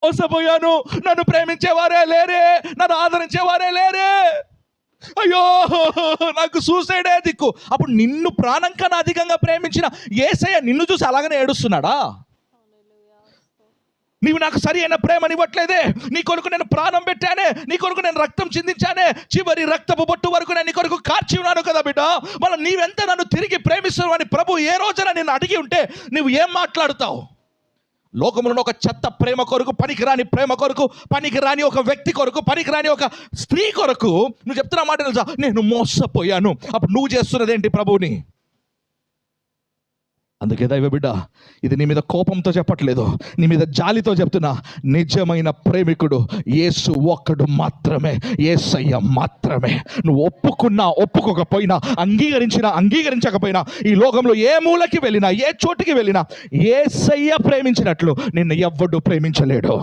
మోసపోయాను, నన్ను ప్రేమించేవారే లేరే, నన్ను ఆదరించేవారే లేరే, అయ్యో నాకు సూసైడే దిక్కు. అప్పుడు నిన్ను ప్రాణం కన్నా అధికంగా ప్రేమించిన యేసయ్య నిన్ను చూసి అలాగనే ఏడుస్తున్నాడా? నీవు నాకు సరి అయిన ప్రేమనివ్వట్లేదే, నీ కొరకు నేను ప్రాణం పెట్టానే, నీ కొరకు నేను రక్తం చిందించానే, చివరి రక్తపు బొట్టు వరకు నేను నీ కొరకు కార్చి ఉన్నాను కదా బిడ్డ, మళ్ళీ నీవెంత నన్ను తిరిగి ప్రేమిస్తున్నావు అని ప్రభు ఏ రోజున నిన్ను అడిగి ఉంటే నువ్వు ఏం మాట్లాడుతావు? లోకంలో ఒక చెత్త ప్రేమ కొరకు, పనికిరాని ప్రేమ కొరకు, పనికిరాని ఒక వ్యక్తి కొరకు, పనికిరాని ఒక స్త్రీ కొరకు నువ్వు చెప్తున్న మాట తెలుసా? నేను మోసపోయాను. అప్పుడు నువ్వు చేస్తున్నది ఏంటి ప్రభువుని? అందుకే దైవ బిడ్డ, ఇది నీ మీద కోపంతో చెప్పట్లేదు, నీ మీద జాలితో చెప్తున్నా. నిజమైన ప్రేమికుడు యేసు ఒక్కడు మాత్రమే, యేసయ్య మాత్రమే. నువ్వు ఒప్పుకున్నా ఒప్పుకోకపోయినా, అంగీకరించినా అంగీకరించకపోయినా, ఈ లోకంలో ఏ మూలకి వెళ్ళినా, ఏ చోటికి వెళ్ళినా యేసయ్య ప్రేమించినట్లు నిన్ను ఎవ్వడు ప్రేమించలేడు.